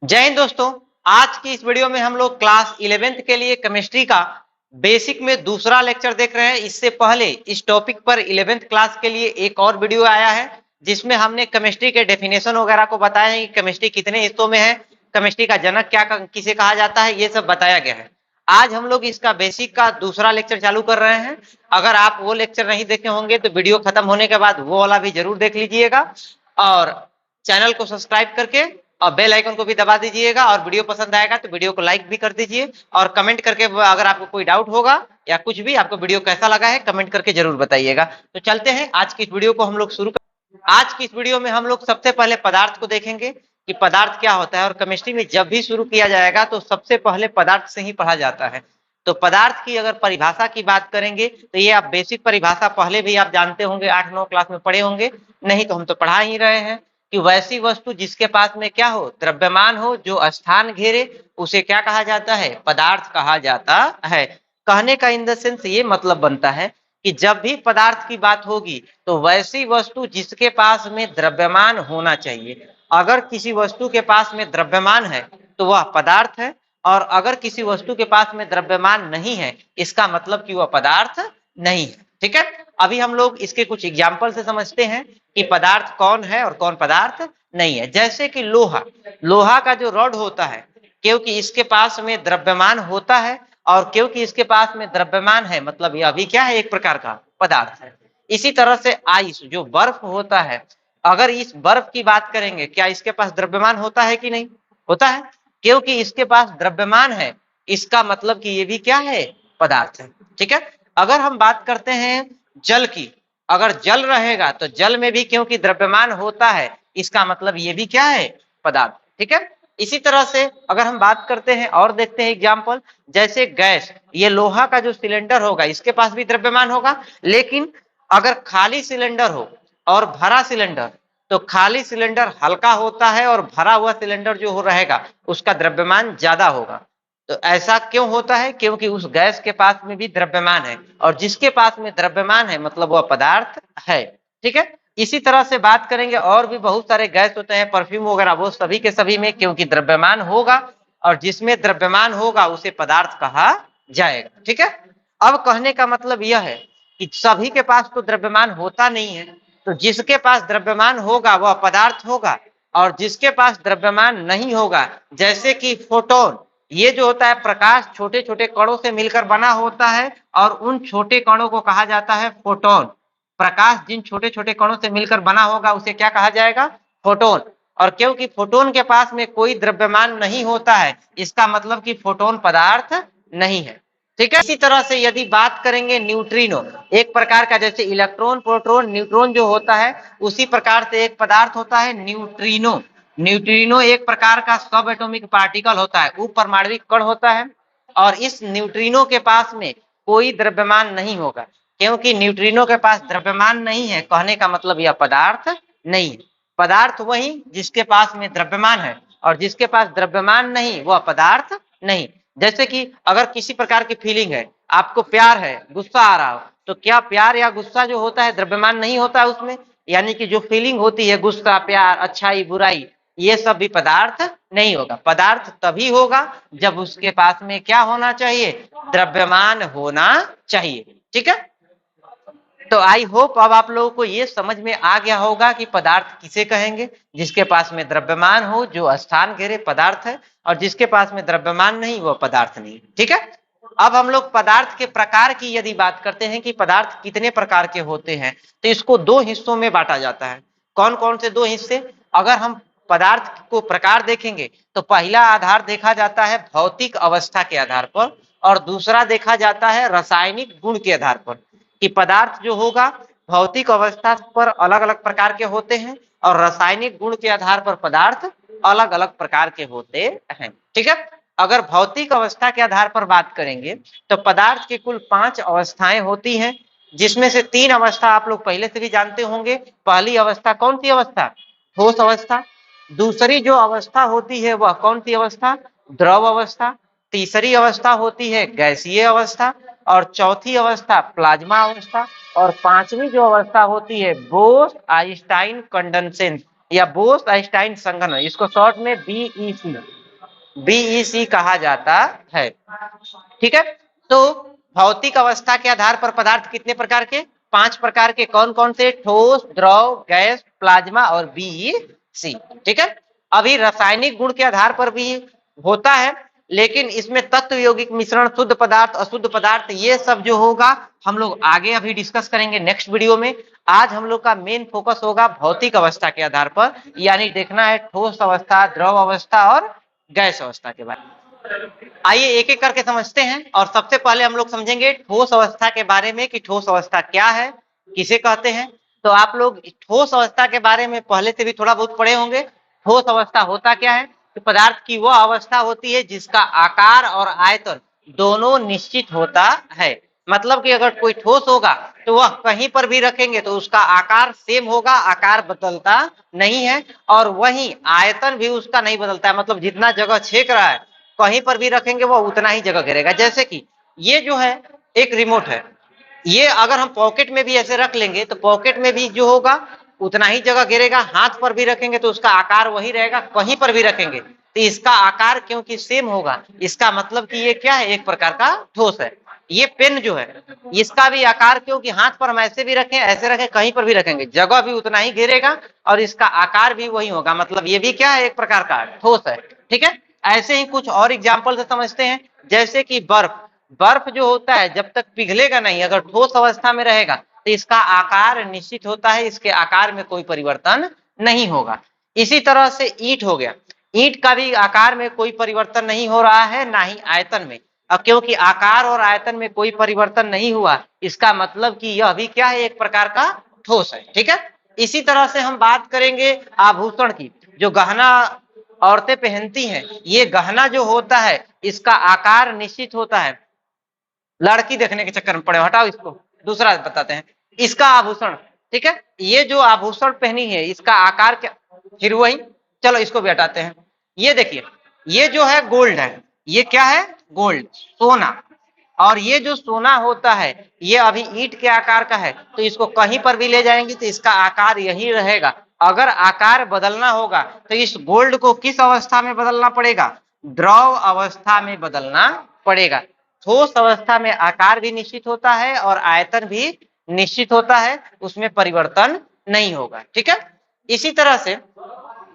जय हिंद दोस्तों। आज की इस वीडियो में हम लोग क्लास 11th के लिए केमिस्ट्री का बेसिक में दूसरा लेक्चर देख रहे हैं। इससे पहले इस टॉपिक पर 11th क्लास के लिए एक और वीडियो आया है जिसमें हमने केमिस्ट्री के डेफिनेशन वगैरह को बताया है कि केमिस्ट्री कितने हिस्सों में है, केमिस्ट्री का जनक क्या किसे कहा जाता है, ये सब बताया गया है। आज हम लोग इसका बेसिक का दूसरा लेक्चर चालू कर रहे हैं। अगर आप वो लेक्चर नहीं देखे होंगे तो वीडियो खत्म होने के बाद वो वाला भी जरूर देख लीजिएगा और चैनल को सब्सक्राइब करके और बेल आइकन को भी दबा दीजिएगा। और वीडियो पसंद आएगा तो वीडियो को लाइक भी कर दीजिए और कमेंट करके अगर आपको कोई डाउट होगा या कुछ भी आपको वीडियो कैसा लगा है कमेंट करके जरूर बताइएगा। तो चलते हैं आज की इस वीडियो को हम लोग शुरू कर। आज की इस वीडियो में हम लोग सबसे पहले पदार्थ को देखेंगे कि पदार्थ क्या होता है। और केमिस्ट्री में जब भी शुरू किया जाएगा तो सबसे पहले पदार्थ से ही पढ़ा जाता है। तो पदार्थ की अगर परिभाषा की बात करेंगे तो ये आप बेसिक परिभाषा पहले भी आप जानते होंगे, 8-9 क्लास में पढ़े होंगे, नहीं तो हम तो पढ़ा ही रहे हैं कि वैसी वस्तु जिसके पास में क्या हो, द्रव्यमान हो, जो स्थान घेरे, उसे क्या कहा जाता है, पदार्थ कहा जाता है। कहने का इन द सेंस ये मतलब बनता है कि जब भी पदार्थ की बात होगी तो वैसी वस्तु जिसके पास में द्रव्यमान होना चाहिए। अगर किसी वस्तु के पास में द्रव्यमान है तो वह पदार्थ है, और अगर किसी वस्तु के पास में द्रव्यमान नहीं है इसका मतलब कि वह पदार्थ नहीं है। ठीक है, अभी हम लोग इसके कुछ एग्जाम्पल से समझते हैं कि पदार्थ कौन है और कौन पदार्थ नहीं है। जैसे कि लोहा, लोहा का जो रॉड होता है, क्योंकि इसके पास में द्रव्यमान होता है और क्योंकि इसके पास में द्रव्यमान है मतलब यह अभी क्या है, एक प्रकार का पदार्थ है। इसी तरह से आइस, जो बर्फ होता है, अगर इस बर्फ की बात करेंगे, क्या इसके पास द्रव्यमान होता है कि नहीं होता है? क्योंकि इसके पास द्रव्यमान है इसका मतलब कि ये भी क्या है, पदार्थ है। ठीक है, अगर हम बात करते हैं जल की, अगर जल रहेगा तो जल में भी क्योंकि द्रव्यमान होता है इसका मतलब ये भी क्या है, पदार्थ। ठीक है, इसी तरह से अगर हम बात करते हैं और देखते हैं एग्जाम्पल, जैसे गैस, ये लोहा का जो सिलेंडर होगा इसके पास भी द्रव्यमान होगा, लेकिन अगर खाली सिलेंडर हो और भरा सिलेंडर, तो खाली सिलेंडर हल्का होता है और भरा हुआ सिलेंडर जो हो रहेगा उसका द्रव्यमान ज्यादा होगा। तो ऐसा क्यों होता है? क्योंकि उस गैस के पास में भी द्रव्यमान है और जिसके पास में द्रव्यमान है मतलब वह पदार्थ है। ठीक है, इसी तरह से बात करेंगे और भी बहुत सारे गैस होते हैं, परफ्यूम वगैरह, वो सभी के सभी में क्योंकि द्रव्यमान होगा और जिसमें द्रव्यमान होगा उसे पदार्थ कहा जाएगा। ठीक है, अब कहने का मतलब यह है कि सभी के पास तो द्रव्यमान होता नहीं है, तो जिसके पास द्रव्यमान होगा वह पदार्थ होगा और जिसके पास द्रव्यमान नहीं होगा, जैसे कि फोटोन, ये जो होता है प्रकाश छोटे छोटे कणों से मिलकर बना होता है और उन छोटे कणों को कहा जाता है फोटोन। प्रकाश जिन छोटे छोटे कणों से मिलकर बना होगा उसे क्या कहा जाएगा, फोटोन। और क्योंकि फोटोन के पास में कोई द्रव्यमान नहीं होता है इसका मतलब कि फोटोन पदार्थ नहीं है। ठीक है, इसी तरह से यदि बात करेंगे न्यूट्रिनो, एक प्रकार का, जैसे इलेक्ट्रॉन प्रोटॉन न्यूट्रॉन जो होता है उसी प्रकार से एक पदार्थ होता है न्यूट्रिनो। न्यूट्रिनो एक प्रकार का सब एटॉमिक पार्टिकल होता है, उपपरमाणविक कण होता है और इस न्यूट्रिनो के पास में कोई द्रव्यमान नहीं होगा। क्योंकि न्यूट्रिनो के पास द्रव्यमान नहीं है कहने का मतलब यह पदार्थ नहीं है। पदार्थ वही जिसके पास में द्रव्यमान है और जिसके पास द्रव्यमान नहीं वह पदार्थ नहीं। जैसे कि अगर किसी प्रकार की फीलिंग है, आपको प्यार है, गुस्सा आ रहा हो, तो क्या प्यार या गुस्सा जो होता है द्रव्यमान नहीं होता है उसमें? यानी कि जो फीलिंग होती है, गुस्सा, प्यार, अच्छाई, बुराई, ये सब भी पदार्थ नहीं होगा। पदार्थ तभी होगा जब उसके पास में क्या होना चाहिए, द्रव्यमान होना चाहिए। ठीक है, तो आई होप अब आप लोगों को ये समझ में आ गया होगा कि पदार्थ किसे कहेंगे, जिसके पास में द्रव्यमान हो, जो स्थान घेरे, पदार्थ है, और जिसके पास में द्रव्यमान नहीं वह पदार्थ नहीं। ठीक है, अब हम लोग पदार्थ के प्रकार की यदि बात करते हैं कि पदार्थ कितने प्रकार के होते हैं, तो इसको दो हिस्सों में बांटा जाता है। कौन कौन से दो हिस्से? अगर हम पदार्थ को प्रकार देखेंगे तो पहला आधार देखा जाता है भौतिक अवस्था के आधार पर और दूसरा देखा जाता है रासायनिक गुण के आधार पर। कि पदार्थ जो होगा भौतिक अवस्था पर अलग अलग प्रकार के होते हैं और रासायनिक गुण के आधार पर पदार्थ अलग अलग प्रकार के होते हैं। ठीक है, अगर भौतिक अवस्था के आधार पर बात करेंगे तो पदार्थ की कुल 5 अवस्थाएं होती हैं, जिसमें से 3 अवस्था आप लोग पहले से भी जानते होंगे। पहली अवस्था कौन सी अवस्था? ठोस अवस्था। दूसरी जो अवस्था होती है वह कौन सी अवस्था? द्रव अवस्था। तीसरी अवस्था होती है गैसीय अवस्था और चौथी अवस्था प्लाज्मा अवस्था और पांचवी जो अवस्था होती है बोस आइंस्टाइन कंडेंसेशन, या बोस-आइंस्टाइन संघनन, इसको शॉर्ट में बीईसी कहा जाता है। ठीक है, तो भौतिक अवस्था के आधार पर पदार्थ कितने प्रकार के? 5 प्रकार के। कौन कौन से? ठोस, द्रव, गैस, प्लाज्मा और बीईसी। ठीक है, अभी रासायनिक गुण के आधार पर भी होता है, लेकिन इसमें तत्व यौगिक मिश्रण, शुद्ध पदार्थ, अशुद्ध पदार्थ, ये सब जो होगा हम लोग आगे अभी डिस्कस करेंगे नेक्स्ट वीडियो में। आज हम लोग का मेन फोकस होगा भौतिक अवस्था के आधार पर, यानी देखना है ठोस अवस्था, द्रव अवस्था और गैस अवस्था के बारे में। आइए एक एक करके समझते हैं। और सबसे पहले हम लोग समझेंगे ठोस अवस्था के बारे में कि ठोस अवस्था क्या है, किसे कहते हैं। तो आप लोग ठोस अवस्था के बारे में पहले से भी थोड़ा बहुत पढ़े होंगे। ठोस अवस्था होता क्या है कि पदार्थ की वह अवस्था होती है जिसका आकार और आयतन दोनों निश्चित होता है। मतलब कि अगर कोई ठोस होगा तो वह कहीं पर भी रखेंगे तो उसका आकार सेम होगा, आकार बदलता नहीं है, और वही आयतन भी उसका नहीं बदलता है। मतलब जितना जगह छेक रहा है कहीं पर भी रखेंगे वो उतना ही जगह घेरेगा। जैसे कि ये जो है एक रिमोट है, ये अगर हम पॉकेट में भी ऐसे रख लेंगे तो पॉकेट में भी जो होगा उतना ही जगह घेरेगा। हाथ पर भी रखेंगे तो उसका आकार वही रहेगा, कहीं पर भी रखेंगे तो इसका आकार क्योंकि सेम होगा, इसका मतलब कि ये क्या है? एक प्रकार का ठोस है। ये पेन जो है इसका भी आकार, क्योंकि हाथ पर हम ऐसे भी रखें ऐसे रखें कहीं पर भी रखेंगे जगह भी उतना ही घेरेगा और इसका आकार भी वही होगा। मतलब ये भी क्या है? एक प्रकार का ठोस है। ठीक है, ऐसे ही कुछ और एग्जाम्पल से समझते हैं। जैसे कि बर्फ, बर्फ जो होता है जब तक पिघलेगा नहीं, अगर ठोस अवस्था में रहेगा तो इसका आकार निश्चित होता है, इसके आकार में कोई परिवर्तन नहीं होगा। इसी तरह से ईंट हो गया, ईंट का भी आकार में कोई परिवर्तन नहीं हो रहा है, ना ही आयतन में। अब क्योंकि आकार और आयतन में कोई परिवर्तन नहीं हुआ, इसका मतलब कि यह भी क्या है? एक प्रकार का ठोस है। ठीक है, इसी तरह से हम बात करेंगे आभूषण की। जो गहना औरतें पहनती हैं, ये गहना जो होता है इसका आकार निश्चित होता है। लड़की देखने के चक्कर में पड़े, हटाओ इसको, दूसरा बताते हैं। इसका आभूषण, ठीक है, ये जो आभूषण पहनी है इसका आकार क्या? फिर वही, चलो इसको भी हटाते हैं। ये देखिए, ये जो है गोल्ड है, ये क्या है? गोल्ड, सोना। और ये जो सोना होता है ये अभी ईंट के आकार का है, तो इसको कहीं पर भी ले जाएंगे तो इसका आकार यही रहेगा। अगर आकार बदलना होगा तो इस गोल्ड को किस अवस्था में बदलना पड़ेगा? द्रव अवस्था में बदलना पड़ेगा। ठोस अवस्था में आकार भी निश्चित होता है और आयतन भी निश्चित होता है, उसमें परिवर्तन नहीं होगा। ठीक है, इसी तरह से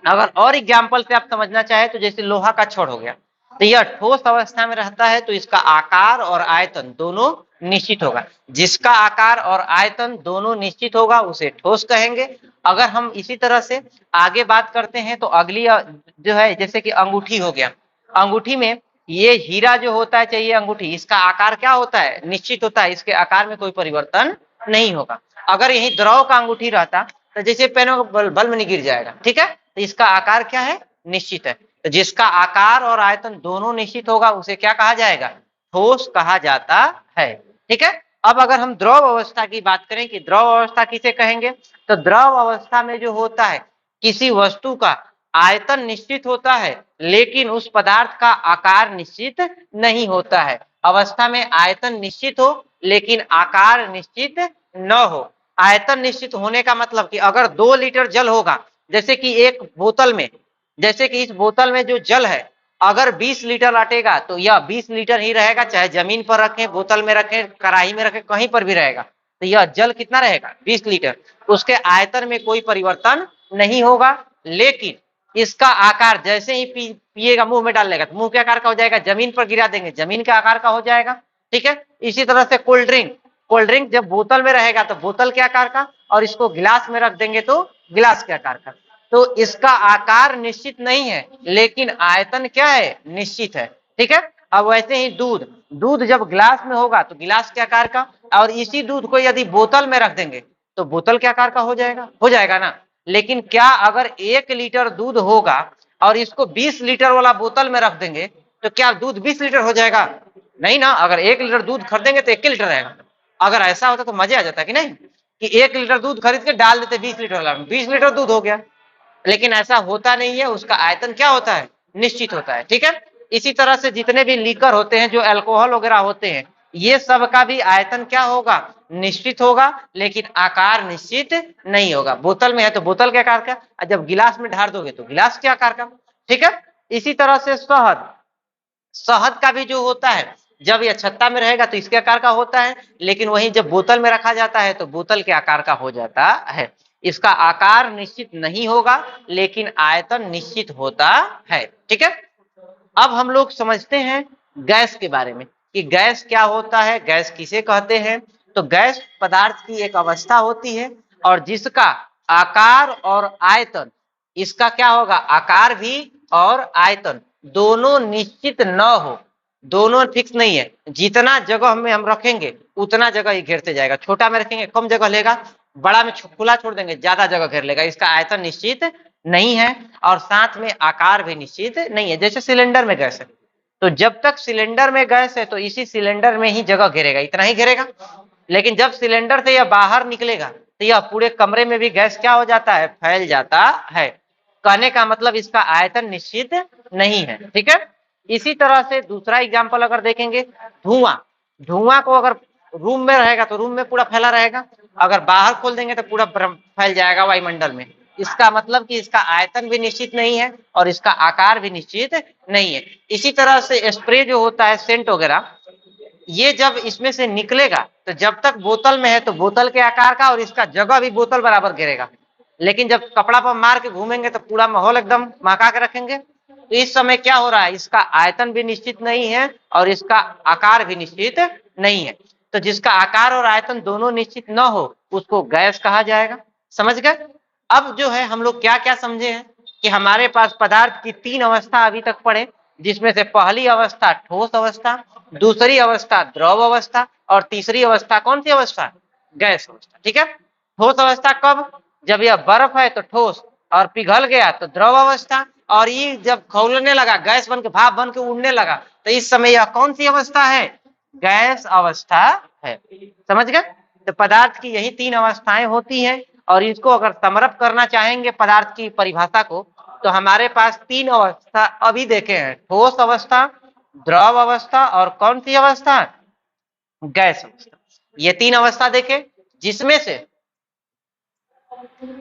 अगर और एग्जाम्पल से आप समझना चाहे तो जैसे लोहा का छड़ हो गया, तो यह ठोस अवस्था में रहता है तो इसका आकार और आयतन दोनों निश्चित होगा। जिसका आकार और आयतन दोनों निश्चित होगा उसे ठोस कहेंगे। अगर हम इसी तरह से आगे बात करते हैं तो अगली जो है जैसे कि अंगूठी हो गया, अंगूठी में ये हीरा जो होता है, चाहिए अंगूठी, इसका आकार क्या होता है? निश्चित होता है, इसके आकार में कोई परिवर्तन नहीं होगा। अगर यही द्रव का अंगूठी रहता तो जैसे पेनों का बल्ब नहीं गिर जाएगा। ठीक है, तो इसका आकार क्या है? निश्चित है। तो जिसका आकार और आयतन दोनों निश्चित होगा उसे क्या कहा जाएगा? ठोस कहा जाता है। ठीक है, अब अगर हम द्रव अवस्था की बात करें कि द्रव अवस्था किसे कहेंगे, तो द्रव अवस्था में जो होता है किसी वस्तु का आयतन निश्चित होता है लेकिन उस पदार्थ का आकार निश्चित नहीं होता है। अवस्था में आयतन निश्चित हो लेकिन आकार निश्चित न हो। आयतन निश्चित होने का मतलब कि अगर 2 लीटर जल होगा, जैसे कि एक बोतल में, जैसे कि इस बोतल में जो जल है अगर 20 लीटर अटेगा तो यह 20 लीटर ही रहेगा, चाहे जमीन पर रखें, बोतल में रखें, कढ़ाई में रखें, कहीं पर भी रहेगा। तो यह जल कितना रहेगा? 20 लीटर। उसके आयतन में कोई परिवर्तन नहीं होगा, लेकिन इसका आकार जैसे ही पिएगा, मुंह में डाल लेगा तो मुंह के आकार का हो जाएगा, जमीन पर गिरा देंगे जमीन के आकार का हो जाएगा। ठीक है, इसी तरह से कोल्ड ड्रिंक, कोल्ड ड्रिंक जब बोतल में रहेगा तो बोतल के आकार का, और इसको गिलास में रख देंगे तो गिलास के आकार का। तो इसका आकार निश्चित नहीं है लेकिन आयतन क्या है? निश्चित है। ठीक है, अब वैसे ही दूध, दूध जब गिलास में होगा तो गिलास के आकार का, और इसी दूध को यदि बोतल में रख देंगे तो बोतल के आकार का हो जाएगा ना। लेकिन क्या अगर 1 लीटर दूध होगा और इसको 20 लीटर वाला बोतल में रख देंगे तो क्या दूध 20 लीटर हो जाएगा? नहीं ना। अगर 1 लीटर दूध खरीदेंगे तो 1 लीटर रहेगा। अगर ऐसा होता तो मजे आ जाता कि नहीं, कि 1 लीटर दूध खरीद के डाल देते 20 लीटर वाला, 20 लीटर दूध हो गया। लेकिन ऐसा होता नहीं है, उसका आयतन क्या होता है? निश्चित होता है। ठीक है, इसी तरह से जितने भी लीकर होते हैं, जो अल्कोहल वगैरह होते हैं, ये सब का भी आयतन क्या होगा? निश्चित होगा, लेकिन आकार निश्चित नहीं होगा। बोतल में है तो बोतल के आकार का, और जब गिलास में ढार दोगे तो गिलास के आकार का। ठीक है। इसी तरह से शहद, शहद का भी जो होता है, जब यह छत्ता में रहेगा तो इसके आकार का होता है, लेकिन वहीं जब बोतल में रखा जाता है तो बोतल के आकार का हो जाता है। इसका आकार निश्चित नहीं होगा, लेकिन आयतन निश्चित होता है। ठीक है। अब हम लोग समझते हैं गैस के बारे में कि गैस क्या होता है, गैस किसे कहते हैं। तो गैस पदार्थ की एक अवस्था होती है और जिसका आकार और आयतन, इसका क्या होगा, आकार भी और आयतन दोनों निश्चित न हो, दोनों फिक्स नहीं है। जितना जगह में हम रखेंगे उतना जगह ही घेरते जाएगा, छोटा में रखेंगे कम जगह लेगा, बड़ा में खुला छोड़ देंगे ज्यादा जगह घेर लेगा। इसका आयतन निश्चित नहीं है और साथ में आकार भी निश्चित नहीं है। जैसे सिलेंडर में गैस है, तो जब तक सिलेंडर में गैस है तो इसी सिलेंडर में ही जगह घेरेगा, इतना ही घेरेगा। लेकिन जब सिलेंडर से यह बाहर निकलेगा तो यह पूरे कमरे में भी गैस क्या हो जाता है, फैल जाता है। कहने का मतलब इसका आयतन निश्चित नहीं है। ठीक है। इसी तरह से दूसरा एग्जाम्पल अगर देखेंगे, धुआं, धुआं को अगर रूम में रहेगा तो रूम में पूरा फैला रहेगा, अगर बाहर खोल देंगे तो पूरा फैल जाएगा वायुमंडल में। इसका मतलब कि इसका आयतन भी निश्चित नहीं है और इसका आकार भी निश्चित नहीं है। इसी तरह से स्प्रे जो होता है, सेंट वगैरह, ये जब इसमें से निकलेगा तो जब तक बोतल में है तो बोतल के आकार का और इसका जगह भी बोतल बराबर घेरेगा, लेकिन जब कपड़ा पर मार के घूमेंगे तो पूरा माहौल एकदम महका के रखेंगे। तो इस समय क्या हो रहा है, इसका आयतन भी निश्चित नहीं है और इसका आकार भी निश्चित नहीं है। तो जिसका आकार और आयतन दोनों निश्चित न हो उसको गैस कहा जाएगा। समझ गए। अब जो है हम लोग क्या क्या समझे हैं कि हमारे पास पदार्थ की तीन अवस्था अभी तक पढ़े, जिसमें से पहली अवस्था ठोस अवस्था, दूसरी अवस्था द्रव अवस्था और तीसरी अवस्था कौन सी अवस्था, गैस अवस्था। ठीक है। ठोस अवस्था कब, जब यह बर्फ है तो ठोस और पिघल गया तो द्रव अवस्था, और ये जब खौलने लगा, गैस बन के भाप बन के उड़ने लगा, तो इस समय यह कौन सी अवस्था है, गैस अवस्था है। समझ गए। तो पदार्थ की यही तीन अवस्थाएं होती हैं और इसको अगर समरप करना चाहेंगे पदार्थ की परिभाषा को, तो हमारे पास तीन अवस्था अभी देखे हैं, ठोस अवस्था, द्रव अवस्था और कौन सी अवस्था, गैस अवस्था। ये तीन अवस्था देखे, जिसमें से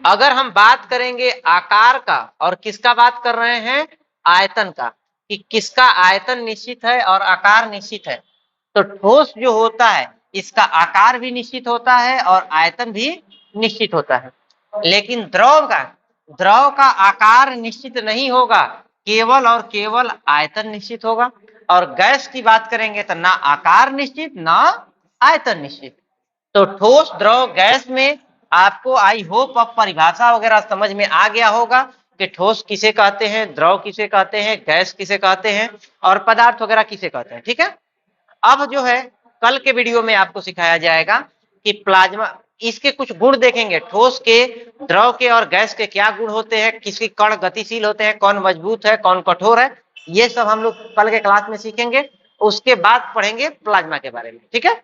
अगर हम बात करेंगे आकार का और किसका बात कर रहे हैं, आयतन का, कि किसका आयतन निश्चित है और आकार निश्चित है, तो ठोस जो होता है इसका आकार भी निश्चित होता है और आयतन भी निश्चित होता है। लेकिन द्रव का आकार निश्चित नहीं होगा, केवल और केवल आयतन निश्चित होगा। और गैस की बात करेंगे तो ना आकार निश्चित ना आयतन निश्चित। तो ठोस द्रव गैस में आपको आई होप अब परिभाषा वगैरह समझ में आ गया होगा कि ठोस किसे कहते हैं, द्रव किसे कहते हैं, गैस किसे कहते हैं और पदार्थ वगैरह किसे कहते हैं। ठीक है। अब जो है कल के वीडियो में आपको सिखाया जाएगा कि प्लाज्मा, इसके कुछ गुण देखेंगे, ठोस के, द्रव के और गैस के क्या गुण होते हैं, किसके कण गतिशील होते हैं, कौन मजबूत है कौन कठोर है, ये सब हम लोग कल के क्लास में सीखेंगे। उसके बाद पढ़ेंगे प्लाज्मा के बारे में। ठीक है।